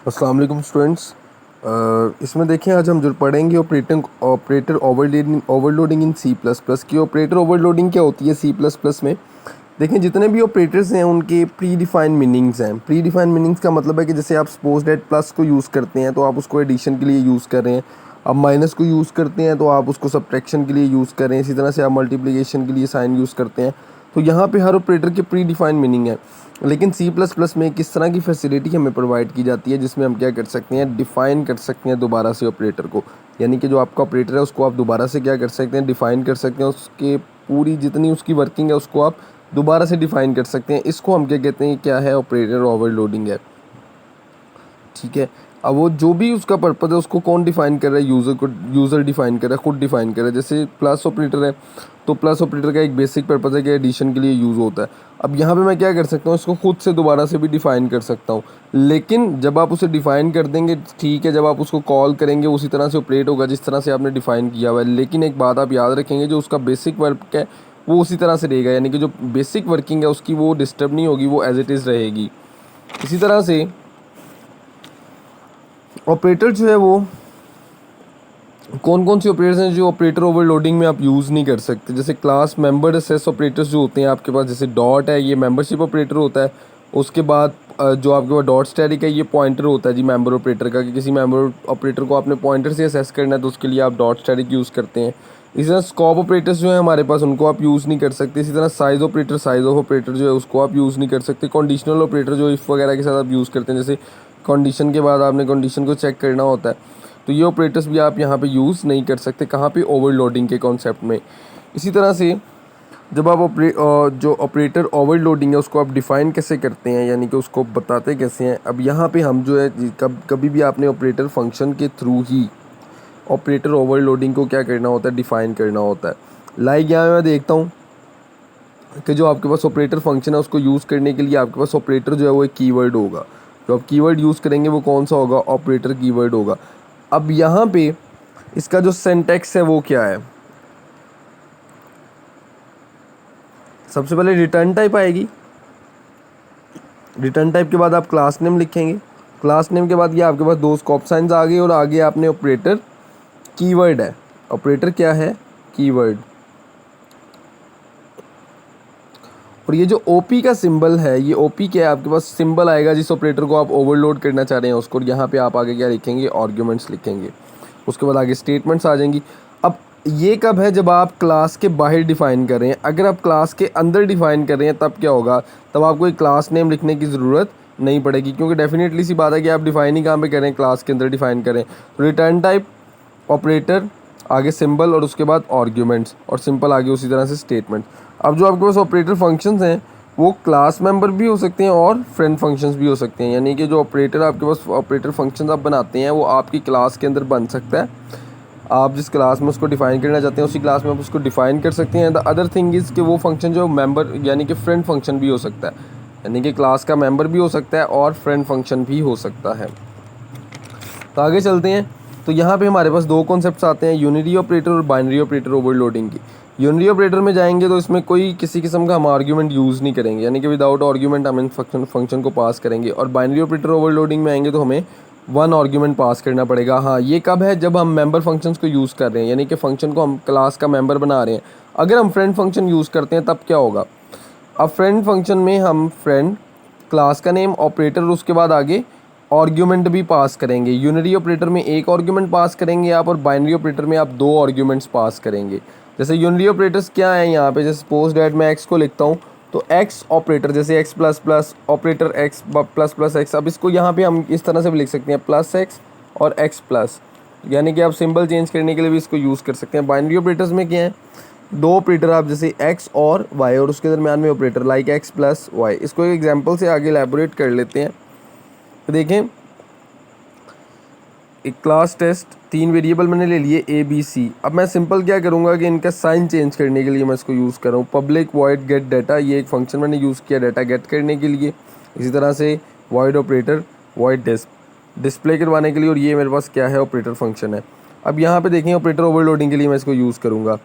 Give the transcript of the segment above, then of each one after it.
अस्सलाम वालेकुम स्टूडेंट्स। इसमें देखें आज हम जो पढ़ेंगे ऑपरेटर ओवरलोडिंग इन सी प्लस प्लस की। ऑपरेटर ओवरलोडिंग क्या होती है सी प्लस प्लस में? देखें जितने भी ऑपरेटर्स हैं उनके प्री डिफाइंड मीनिंग्स हैं। प्री डिफाइंड मीनिंग्स का मतलब है कि जैसे आप सपोज दैट प्लस को यूज़ करते हैं तो आप उसको एडिशन के लिए यूज़ कर रहे हैं, अब माइनस को यूज़ करते हैं तो आप उसको सब्ट्रैक्शन के लिए यूज़ कर रहे हैं, इसी तरह से आप मल्टीप्लिकेशन के लिए साइन यूज़ करते हैं। तो यहाँ पे हर ऑपरेटर के प्री डिफाइंड मीनिंग है। लेकिन सी प्लस प्लस में किस तरह की फैसिलिटी हमें प्रोवाइड की जाती है जिसमें हम क्या कर सकते हैं, डिफ़ाइन कर सकते हैं दोबारा से ऑपरेटर को। यानी कि जो आपका ऑपरेटर है उसको आप दोबारा से क्या कर सकते हैं, डिफ़ाइन कर सकते हैं। उसके पूरी जितनी उसकी वर्किंग है उसको आप दोबारा से डिफ़ाइन कर सकते हैं। इसको हम क्या कहते हैं, क्या है, ऑपरेटर ओवरलोडिंग है। ठीक है। अब वो जो भी उसका पर्पज़ है उसको कौन डिफ़ाइन कर रहा है, यूज़र डिफ़ाइन कर रहा है, खुद डिफ़ाइन कर रहा है। जैसे प्लस ऑपरेटर है तो प्लस ऑपरेटर का एक बेसिक पर्पज़ है कि एडिशन के लिए यूज़ होता है। अब यहाँ पे मैं क्या कर सकता हूँ, इसको खुद से दोबारा से भी डिफ़ाइन कर सकता हूँ। लेकिन जब आप उसे डिफ़ाइन कर देंगे, ठीक है, जब आप उसको कॉल करेंगे उसी तरह से ऑपरेट होगा जिस तरह से आपने डिफ़ाइन किया हुआ है। लेकिन एक बात आप याद रखेंगे, जो उसका बेसिक वर्क है वो उसी तरह से रहेगा। यानी कि जो बेसिक वर्किंग है उसकी वो डिस्टर्ब नहीं होगी, वो एज इट इज़ रहेगी। इसी तरह से ऑपरेटर जो है वो कौन कौन से ऑपरेटर्स हैं जो ऑपरेटर ओवरलोडिंग में आप यूज़ नहीं कर सकते। जैसे क्लास मेंबर असेस ऑपरेटर्स जो होते हैं आपके पास, जैसे डॉट है ये मेंबरशिप ऑपरेटर होता है। उसके बाद जो आपके पास डॉट स्टैटिक है ये पॉइंटर होता है जी मेंबर ऑपरेटर का, कि किसी मेंबर ऑपरेटर को आपने पॉइंटर से असेस करना है तो उसके लिए आप डॉट स्टैटिक यूज़ करते हैं। इसी तरह स्कोप ऑपरेटर्स जो है हमारे पास उनको आप यूज़ नहीं कर सकते। इसी तरह साइज़ ऑफ ऑपरेटर जो है उसको आप यूज़ नहीं कर सकते। कंडीशनल ऑपरेटर जो इफ़ वगैरह के साथ आप यूज़ करते हैं, जैसे कंडीशन के बाद आपने कंडीशन को चेक करना होता है, तो ये ऑपरेटर्स भी आप यहाँ पे यूज़ नहीं कर सकते। कहाँ पे? ओवरलोडिंग के कॉन्सेप्ट में। इसी तरह से जब आप जो ऑपरेटर ओवरलोडिंग है उसको आप डिफ़ाइन कैसे करते हैं, यानी कि उसको बताते कैसे हैं। अब यहाँ पे हम जो है कभी भी आपने ऑपरेटर फंक्शन के थ्रू ही ऑपरेटर ओवरलोडिंग को क्या करना होता है, डिफ़ाइन करना होता है। लाइक यहाँ मैं देखता हूँ कि जो आपके पास ऑपरेटर फंक्शन है उसको यूज़ करने के लिए आपके पास ऑपरेटर जो है वो एक कीवर्ड होगा। जो आप कीवर्ड यूज़ करेंगे वो कौन सा होगा? ऑपरेटर कीवर्ड होगा। अब यहाँ पे इसका जो सिंटैक्स है वो क्या है? सबसे पहले रिटर्न टाइप आएगी। रिटर्न टाइप के बाद आप क्लास नेम लिखेंगे। क्लास नेम के बाद ये आपके पास दो स्कोप साइंस आ गए और आगे आपने ऑपरेटर कीवर्ड है। ऑपरेटर क्या है? कीवर्ड। और ये जो ओपी का सिंबल है, ये ओपी क्या है? आपके पास सिंबल आएगा जिस ऑपरेटर को आप ओवरलोड करना चाह रहे हैं उसको। और यहाँ पे आप आगे क्या लिखेंगे? आर्ग्यूमेंट्स लिखेंगे। उसके बाद आगे स्टेटमेंट्स आ जाएंगी। अब ये कब है? जब आप क्लास के बाहर डिफ़ाइन कर रहे हैं। अगर आप क्लास के अंदर डिफ़ाइन कर रहे हैं तब क्या होगा? तब आपको एक क्लास नेम लिखने की ज़रूरत नहीं पड़ेगी, क्योंकि डेफिनेटली सी बात है कि आप डिफ़ाइन ही कहाँ पे करें? क्लास के अंदर डिफ़ाइन करें। तो रिटर्न टाइप, ऑपरेटर, आगे सिंबल और उसके बाद आर्ग्यूमेंट्स, और सिंपल आगे उसी तरह से स्टेटमेंट। अब जो आपके पास ऑपरेटर फंक्शंस हैं वो क्लास मेंबर भी हो सकते हैं और फ्रेंड फंक्शंस भी हो सकते हैं। यानी कि जो ऑपरेटर आपके पास ऑपरेटर फंक्शंस आप बनाते हैं वो आपकी क्लास के अंदर बन सकता है। आप जिस क्लास में उसको डिफ़ाइन करना चाहते हैं उसी क्लास में आप उसको डिफ़ाइन कर सकते हैं। द अदर थिंग इज़ कि वो फंक्शन जो मेंबर यानी कि फ्रेंड फंक्शन भी हो सकता है, यानी कि क्लास का मेंबर भी हो सकता है और फ्रेंड फंक्शन भी हो सकता है। तो आगे चलते हैं। तो यहाँ पे हमारे पास दो कॉन्सेप्ट्स आते हैं, यूनिटी ऑपरेटर और बाइनरी ऑपरेटर ओवरलोडिंग की। यूनिटी ऑपरेटर में जाएंगे तो इसमें कोई किसी किस्म का हम आर्ग्यूमेंट यूज़ नहीं करेंगे, यानी कि विदाउट आर्ग्यूमेंट हम इन फंक्शन को पास करेंगे। और बाइनरी ऑपरेटर ओवरलोडिंग में आएंगे तो हमें वन आर्ग्यूमेंट पास करना पड़ेगा। हाँ, ये कब है? जब हम मेंबर फंक्शंस को यूज़ कर रहे हैं, यानी कि फ़ंक्शन को हम क्लास का मेंबर बना रहे हैं। अगर हम फ्रेंड फंक्शन यूज़ करते हैं तब क्या होगा? अब फ्रेंड फंक्शन में हम फ्रेंड, क्लास का नेम, ऑपरेटर और उसके बाद आगे आर्ग्यूमेंट भी पास करेंगे। यूनिटी ऑपरेटर में एक आर्ग्यूमेंट पास करेंगे आप, और बाइनरी ऑपरेटर में आप दो आर्ग्यूमेंट्स पास करेंगे। जैसे यूनिटी ऑपरेटर्स क्या है यहाँ पे? जैसे सपोज डैट मैं एक्स को लिखता हूँ तो एक्स ऑपरेटर, जैसे x plus plus operator x plus plus x. अब इसको यहाँ पे हम इस तरह से भी लिख सकते हैं, प्लस एक्स और एक्स प्लस, यानी कि आप सिंबल चेंज करने के लिए भी इसको यूज़ कर सकते हैं। बाइनरी ऑपरेटर्स में क्या है? दो ऑपरेटर आप, जैसे एक्स और वाई, और उसके दरमियान में operator like x plus y. इसको एक एग्जांपल से आगे एलैबोरेट कर लेते हैं। तो देखें, एक क्लास टेस्ट, तीन वेरिएबल मैंने ले लिए ए बी सी। अब मैं सिंपल क्या करूँगा कि इनका साइन चेंज करने के लिए मैं इसको यूज़ कर रहा हूँ। पब्लिक वॉइड गेट डाटा, ये एक फंक्शन मैंने यूज़ किया डाटा गेट करने के लिए। इसी तरह से वॉइड ऑपरेटर वॉइड डिस्प्ले करवाने के लिए, और ये मेरे पास क्या है? ऑपरेटर फंक्शन है। अब यहाँ पे देखें ऑपरेटर ओवरलोडिंग के लिए मैं इसको यूज़ करूँगा।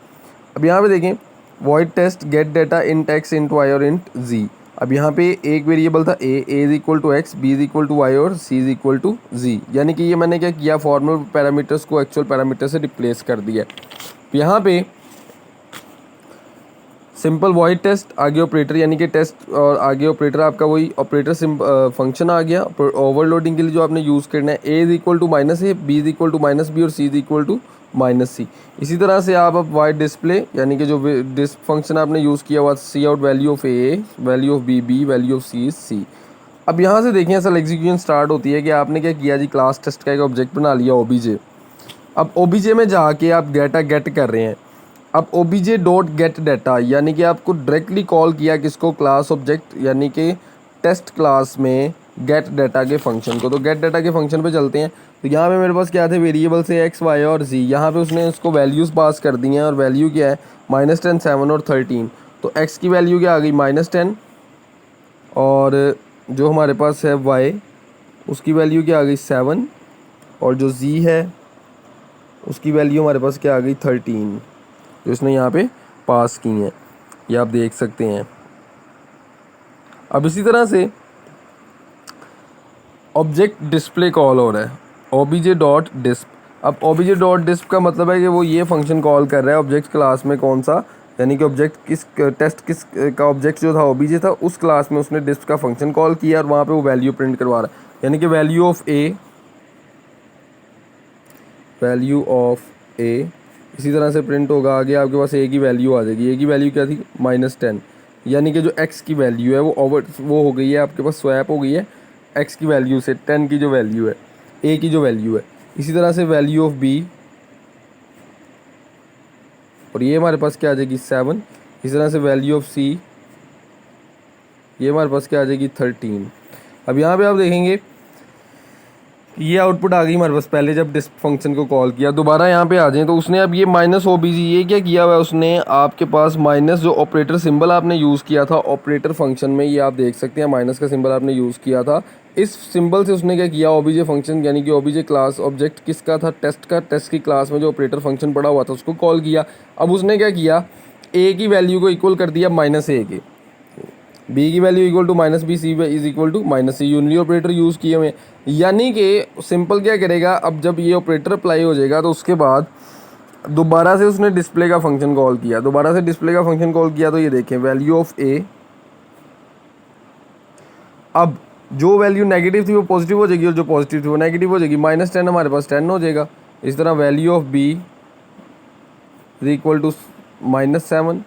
अब यहाँ पे देखें void test get data int x int y और इंट जी। अब यहाँ पे एक वेरिएबल था a is equal to x, b is equal to y और c is equal to z, यानी कि ये मैंने क्या किया, फॉर्मल पैरामीटर्स को एक्चुअल पैरामीटर से रिप्लेस कर दिया। यहाँ पे सिंपल वॉइड टेस्ट, आगे ऑपरेटर यानी कि टेस्ट और आगे ऑपरेटर आपका वही ऑपरेटर फंक्शन आ गया ओवरलोडिंग के लिए जो आपने यूज़ करना है। A is equal to minus a, b is equal to minus b और c is equal to minus c. इसी तरह से आप अब वाइड डिस्प्ले यानी कि जो डिस्प फंक्शन आपने यूज़ किया हुआ, see out value of a, value of b b, value of c is c. अब यहाँ से देखिए असल एग्जीक्यूशन स्टार्ट होती है कि आपने क्या किया जी, क्लास टेस्ट का एक ऑब्जेक्ट बना लिया ओबीजे। अब ओबीजे में जाके आप डाटा गेट कर रहे हैं। अब ओबीजे डॉट गेट डाटा यानी कि आपको डायरेक्टली कॉल किया किसको, क्लास ऑब्जेक्ट यानी कि टेस्ट क्लास में गेट डाटा के फंक्शन को। तो गेट डाटा के फंक्शन पे चलते हैं। तो यहाँ पे मेरे पास क्या थे, वेरिएबल से एक्स वाई और जी। यहाँ पे उसने उसको वैल्यूज़ पास कर दी हैं और वैल्यू क्या है, -10, 7 और 13। तो एक्स की वैल्यू क्या आ गई, -10 और जो हमारे पास है वाई उसकी वैल्यू क्या आ गई 7 और जो जी है उसकी वैल्यू हमारे पास क्या आ गई 13, जो इसने यहाँ पे पास की हैं, ये आप देख सकते हैं। अब इसी तरह से ऑब्जेक्ट डिस्प्ले कॉल हो रहा है ओबीजे डॉट डिस्प। अब ओबीजे डॉट डिस्प का मतलब है कि वो ये फंक्शन कॉल कर रहा है ऑब्जेक्ट क्लास में कौन सा, यानी कि ऑब्जेक्ट किस टेस्ट किस का ऑब्जेक्ट जो था ओबीजे था उस क्लास में उसने डिस्प का फंक्शन कॉल किया और वहाँ पे वो वैल्यू प्रिंट करवा रहा है, यानी कि value of a, value of a इसी तरह से प्रिंट होगा। आगे आपके पास ए की वैल्यू आ जाएगी। ए की वैल्यू क्या थी, -10, यानी कि जो एक्स की वैल्यू है वो हो गई है आपके पास, स्वैप हो गई है एक्स की वैल्यू से 10 की जो वैल्यू है, ए की जो वैल्यू है। इसी तरह से वैल्यू ऑफ बी और ये हमारे पास क्या आ जाएगी 7। इसी तरह से वैल्यू ऑफ सी ये हमारे पास क्या आ जाएगी 13। अब यहाँ पे आप देखेंगे ये आउटपुट आ गई हमारे पास पहले जब डिस्प फंक्शन को कॉल किया। दोबारा यहाँ पे आ जाएं तो उसने अब ये -OBG ये क्या किया हुआ है, उसने आपके पास माइनस जो ऑपरेटर सिंबल आपने यूज़ किया था ऑपरेटर फंक्शन में, ये आप देख सकते हैं माइनस का सिंबल आपने यूज़ किया था। इस सिंबल से उसने क्या किया, ओबीजे फंक्शन यानी कि ओबीजे क्लास ऑब्जेक्ट किसका था, टेस्ट का, टेस्ट की क्लास में जो ऑपरेटर फंक्शन पड़ा हुआ था उसको कॉल किया। अब उसने क्या किया, ए की वैल्यू को इक्वल कर दिया -a के, बी की value equal to -b, c is equal to -c, union operator use किए हुए। यानी कि सिंपल क्या करेगा, अब जब ये ऑपरेटर अप्लाई हो जाएगा तो उसके बाद दोबारा से उसने डिस्प्ले का फंक्शन कॉल किया। दोबारा से डिस्प्ले का फंक्शन कॉल किया तो ये देखें वैल्यू ऑफ ए, अब जो वैल्यू नेगेटिव थी वो पॉजिटिव हो जाएगी और जो पॉजिटिव थी वो नेगेटिव हो जाएगी। -10 हमारे पास 10 हो जाएगा। इस तरह value of b is equal to -7,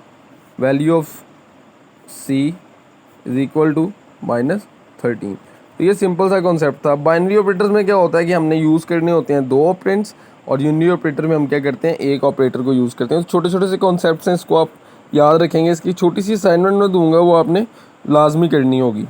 value of c is equal to -13। तो ये सिंपल सा कॉन्सेप्ट था। बाइनरी ऑपरेटर्स में क्या होता है कि हमने यूज़ करने होते हैं 2 ऑपरेंड्स और यूनियन ऑपरेटर में हम क्या करते हैं, एक ऑपरेटर को यूज़ करते हैं। तो छोटे छोटे से कॉन्सेप्ट्स हैं, इसको आप याद रखेंगे। इसकी छोटी सी असाइनमेंट में दूंगा, वो आपने लाजमी करनी होगी।